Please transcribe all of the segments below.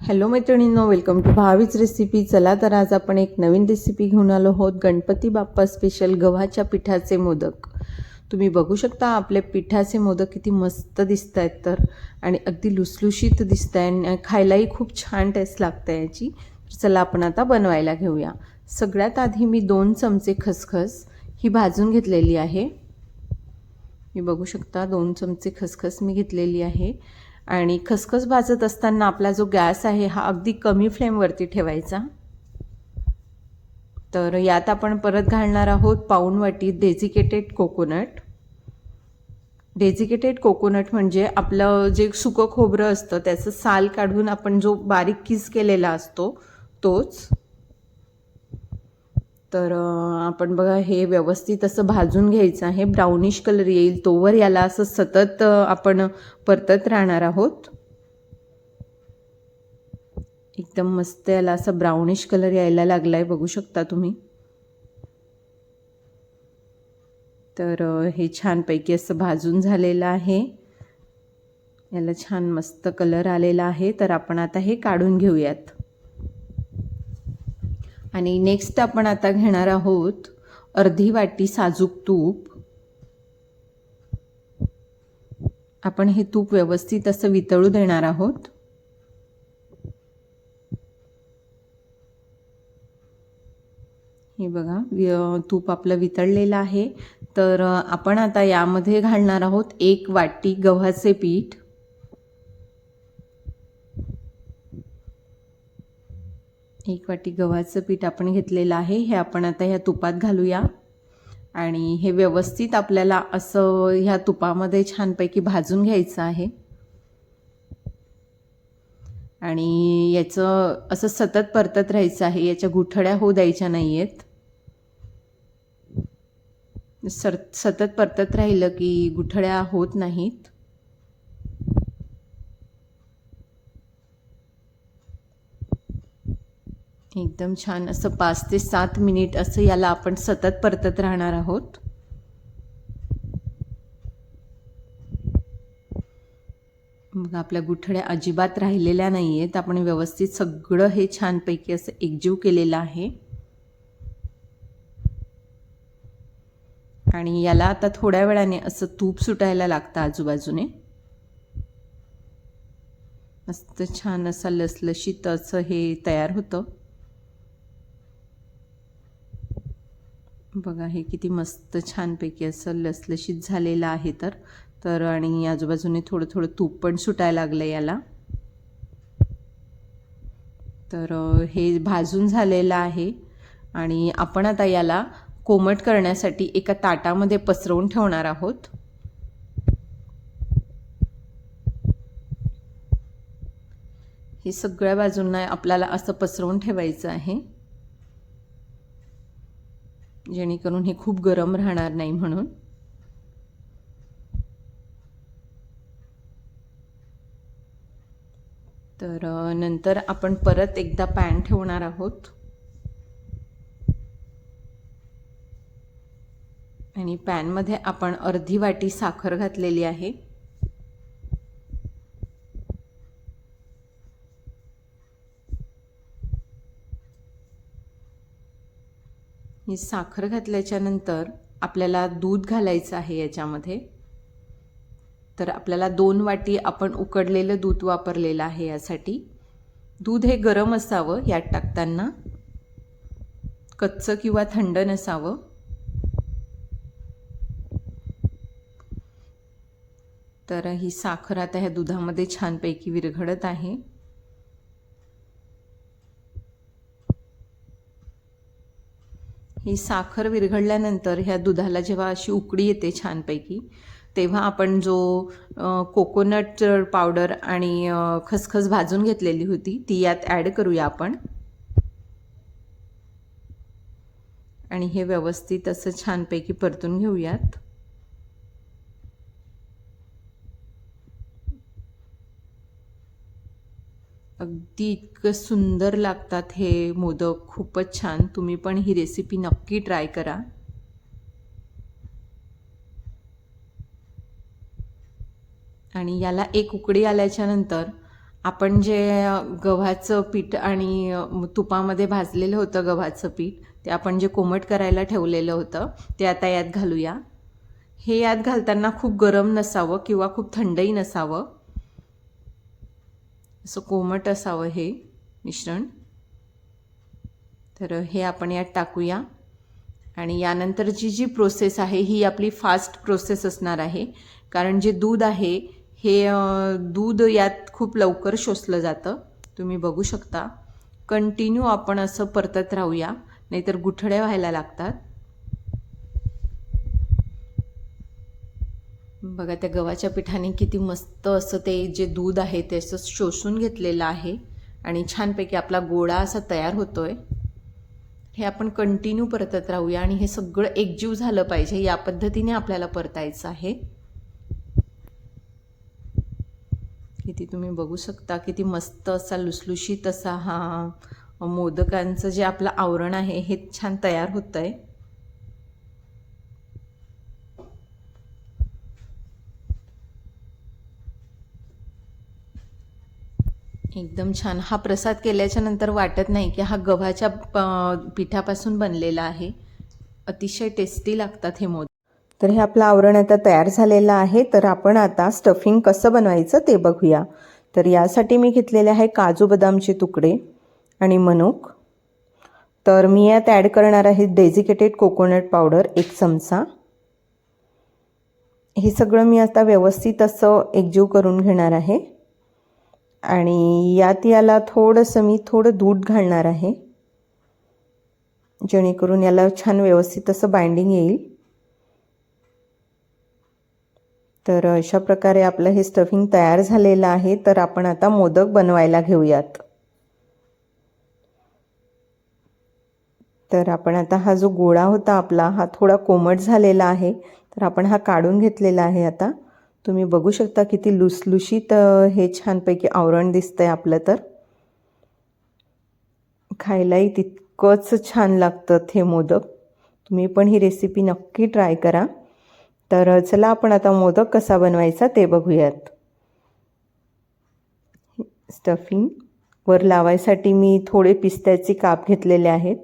Hello मैत्रिणींनो, welcome to भावीच recipe. चला तर आज आपण एक नवीन रेसिपी घेऊन आलो आहोत, गणपती बाप्पा स्पेशल गव्हाच्या पिठाचे मोदक। तुम्ही बघू शकता आपले पिठाचे मोदक किती मस्त दिसत आहेत तर, आणि अगदी लुसलुशीत दिसत आहे आणि खायलाही खूप छान टेस्ट लागते याची। चला आपण आता बनवायला घेऊया। सगळ्यात आधी मी 2 चमचे खसखस ही भाजून घेतलेली आहे। मी बघू शकता 2 चमचे खसखस मी घेतलेली आहे। आणि खसखस भाजत असताना आपला जो गॅस आहे हा अगदी कमी फ्लेमवरती ठेवायचा। तर यात आपण परत घालणार आहोत पाऊण वाटी डेझिकेटेड कोकोनट। डेझिकेटेड कोकोनट म्हणजे आपलं जे सुकं खोबरं असतं त्याचं साल काढून आपण जो बारीक किस केलेला असतो तोच। तर आपण बघा हे व्यवस्थित असं भाजून घ्यायचं आहे, ब्राउनिश कलर येईल तोवर याला असं सतत आपण परतत राहणार आहोत। एकदम मस्त याला असा ब्राउनिश कलर यायला लागलाय, बघू शकता तुम्ही। तर हे छानपैकी असं भाजून झालेलं आहे, याला छान मस्त कलर आलेला आहे। तर आपण आता हे काढून घेऊयात। आणि नेक्स्ट आपण आता घेणार आहोत अर्धी वाटी साजूक तूप। आपण हे तूप व्यवस्थित असं वितळू देणार आहोत। हे बघा तूप आपलं वितळलेलं आहे। तर आपण आता यामध्ये घालणार आहोत 1 वाटी गव्हाचे पीठ। एक वाटी गव्हाचं पीठ आपण घेतलेलं आहे, हे आपण आता ह्या तुपात घालूया। आणि हे व्यवस्थित आपल्याला असं ह्या तुपामध्ये छानपैकी भाजून घ्यायचं आहे। आणि याचं असं सतत परतत राहायचं आहे, याच्या गुठळ्या होऊ द्यायच्या नाहीयेत। सतत परतत राहिलं की गुठळ्या होत नाहीत। एकदम छान असं 5 ते 7 मिनिट असं याला आपण सतत परतत राहणार आहोत। मग आपल्या गुठळ्या अजिबात राहिलेल्या नाहीयेत, आपण व्यवस्थित सगळं हे छानपैकी असं एकजीव केलेलं आहे। आणि याला आता थोड्या वेळाने असं तूप सुटायला लागतं आजूबाजूने। मस्त छान असं लसलशीत असं हे तयार होतं। बघा हे किती मस्त छानपैकी असं लसलशीत झालेलं आहे तर आणि आजूबाजूने थोडं थोडं तूप पण सुटायला लागलं याला। तर हे भाजून झालेलं आहे आणि आपण आता याला कोमट करण्यासाठी एका ताटामध्ये पसरवून ठेवणार आहोत। हे सगळ्या बाजूंना आपल्याला असं पसरवून ठेवायचं आहे, जेणेकरून हे खूप गरम राहणार नाही म्हणून। तर नंतर आपण परत एकदा पॅन ठेवणार आहोत आणि पॅनमध्ये आपण अर्धी वाटी साखर घातलेली आहे। ही साखर घातल्याच्या नंतर आपल्याला दूध घालायचं आहे याच्यामध्ये। तर आपल्याला 2 वाटी आपण उकडलेलं दूध वापरलेलं आहे यासाठी। दूध हे गरम असावं यात टाकताना, कच्चं किंवा थंड नसावं। तर ही साखर आता ह्या दुधामध्ये छानपैकी विरघळत आहे। ही साखर विरघळल्यानंतर ह्या दुधाला जेव्हा अशी उकळी येते छानपैकी, तेव्हा आपण जो कोकोनट पावडर आणि खसखस भाजून घेतलेली होती ती यात ॲड करूया आपण। आणि हे व्यवस्थित असं छानपैकी परतून घेऊयात। अगदी इतकं सुंदर लागतात हे मोदक, खूपच छान। तुम्ही पण ही रेसिपी नक्की ट्राय करा। आणि याला एक उकळी आल्याच्या नंतर आपण जे गव्हाचं पीठ आणि तुपामध्ये भाजलेलं होतं गव्हाचं पीठ, ते आपण जे कोमट करायला ठेवलेलं होतं ते आता यात घालूया. हे यात घालताना खूप गरम नसावं किंवा खूप थंडही नसावं, असं कोमट असावं हे मिश्रण. तर हे आपण यात टाकूया. आणि यानंतरची जी प्रोसेस आहे ही आपली फास्ट प्रोसेस असणार आहे, कारण जे दूध आहे हे दूध यात खूप लवकर शोषलं जातं. तुम्ही बघू शकता. कंटिन्यू आपण असं परतत राहूया, नाहीतर गुठळ्या व्हायला लागतात. बघा त्या गव्हाच्या पिठाने किती मस्त असं ते जे दूध आहे ते असं शोषून घेतलेलं आहे आणि छानपैकी आपला गोळा असा तयार होतोय. हे आपण कंटिन्यू परतत राहूया आणि हे सगळं एकजीव झालं पाहिजे, या पद्धतीने आपल्याला परतायचं आहे. किती तुम्ही बघू शकता किती मस्त असा लुसलुशीत असा हा मोदकांचं जे आपलं आवरण आहे हे छान तयार होतंय. एकदम छान. हा प्रसाद केल्याच्या नंतर वाटत नाही की हा गव्हाच्या पिठापासून बनलेला आहे. अतिशय टेस्टी लागतात हे मोदक. तर हे आपलं आवरण आता तयार झालेलं आहे. तर आपण आता स्टफिंग कसं बनवायचं ते बघूया. तर यासाठी मी घेतलेले आहे काजू बदामचे तुकडे आणि मनुक. तर मी यात ॲड करणार आहे डेझिकेटेड कोकोनट पावडर 1 चमचा. हे सगळं मी आता व्यवस्थित असं एकजीव करून घेणार आहे आणि याला थोडं दूध घालणार आहे, जेणेकरून याला छान व्यवस्थित असं बाइंडिंग येईल. तर अशा प्रकारे आपलं हे स्टफिंग तयार झालेलं आहे. तर आपण आता मोदक बनवायला घेऊयात. तर आपण आता हा जो गोळा होता आपला हा थोडा कोमट झालेला आहे, तर आपण हा काढून घेतलेला आहे. आता तुम्ही बघू शकता किती लुसलुशीत हे छानपैकी आवरण दिसतंय आपलं. तर खायलाही तितकंच छान लागतं हे मोदक. तुम्ही पण ही रेसिपी नक्की ट्राय करा. तर चला आपण आता मोदक कसा बनवायचा ते बघूयात. स्टफिंग वर लावायसाठी मी थोडे पिस्त्याचे काप घेतलेले आहेत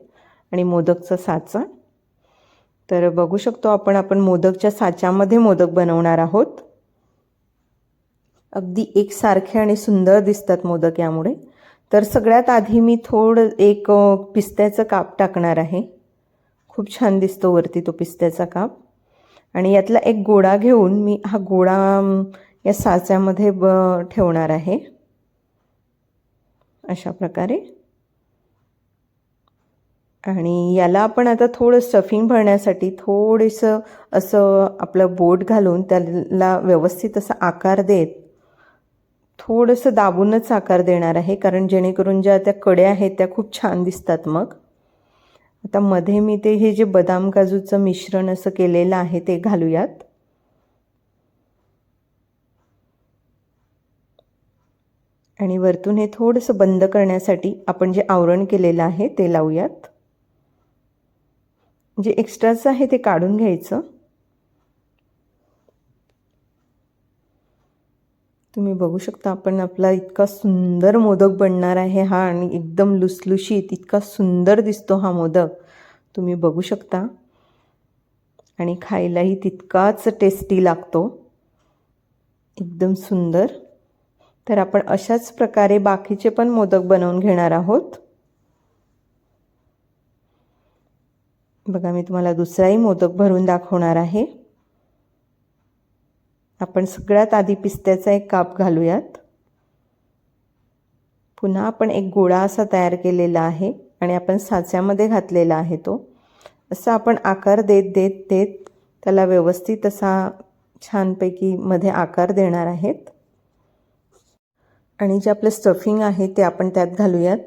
आणि मोदकचा साचा. तर बघू शकतो आपण मोदकच्या साच्यामध्ये मोदक बनवणार आहोत. अगदी एकसारखे आणि सुंदर दिसतात मोदक यामुळे. तर सगळ्यात आधी मी एक पिस्त्याचं काप टाकणार आहे. खूप छान दिसतो वरती तो पिस्त्याचा काप. आणि यातला एक गोळा घेऊन मी हा गोळा या साच्यामध्ये ठेवणार आहे अशा प्रकारे. आणि याला आपण आता थोडं स्टफिंग भरण्यासाठी थोडंसं असं आपलं बोट घालून त्याला व्यवस्थित असा आकार देत थोडंसं दाबूनच आकार देणार आहे, कारण जेणेकरून ज्या त्या कड्या आहेत त्या खूप छान दिसतात. मग आता मध्ये मी हे जे बदाम काजूचं मिश्रण असं केलेलं आहे ते घालूयात. आणि वरतून हे थोडंसं बंद करण्यासाठी आपण जे आवरण केलेलं आहे ते लावूयात. जे एक्स्ट्राचं आहे ते काढून घ्यायचं. तुम्ही बघू शकता आपला इतका सुंदर मोदक बनणार आहे हा, आणि एकदम लुसलुशीत इतका सुंदर दिसतो हा मोदक. तुम्ही बघू शकता. आणि खायलाही तितकाच टेस्टी लागतो, एकदम सुंदर. तर आपण अशाच प्रकारे बाकीचे पण मोदक बनवून घेणार आहोत. बघा मी तुम्हाला दुसराही मोदक भरून दाखवणार आहे. आपण सगळ्यात आधी पिस्त्याचा एक काप घालूयात. पुन्हा आपण एक गोळा असा तयार केलेला आहे आणि आपण साच्यामध्ये घातलेला आहे तो. असं आपण आकार देत देत देत त्याला व्यवस्थित असा छानपैकी मध्ये आकार देणार आहेत. आणि जे आपलं स्टफिंग आहे ते आपण त्यात घालूयात.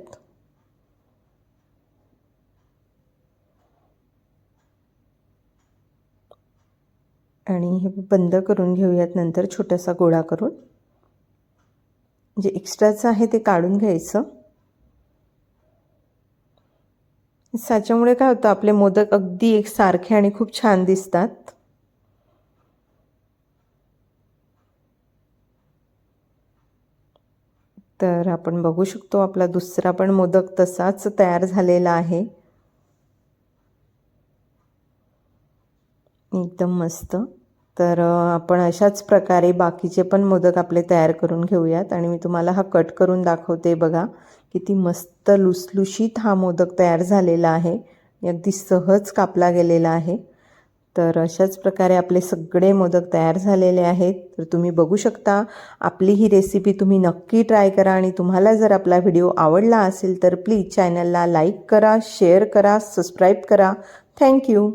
आणि हे बंद करून घेऊयात नंतर छोटासा गोळा करून. जे एक्स्ट्राचं आहे ते काढून घ्यायचं. साच्यामुळे काय होतं, आपले मोदक अगदी एकसारखे आणि खूप छान दिसतात. तर आपण बघू शकतो आपला दुसरा पण मोदक तसाच तयार झालेला आहे. एकदम मस्त. तर आपण अशाच प्रकारे बाकीचे पण मोदक आपले तयार करून घेऊयात आणि मी तुम्हाला हा कट करून दाखवते. बघा किती मस्त लुसलुशीत हा मोदक तयार झालेला आहे. अगदी सहज कापला गेलेला आहे. तर अशाच प्रकारे आपले सगळे मोदक तयार झालेले आहेत. तर तुम्ही बघू शकता. आपली ही रेसिपी तुम्ही नक्की ट्राय करा आणि तुम्हाला जर आपला व्हिडिओ आवडला असेल तर प्लीज चॅनलला लाईक करा, शेअर करा, सबस्क्राईब करा. थँक्यू.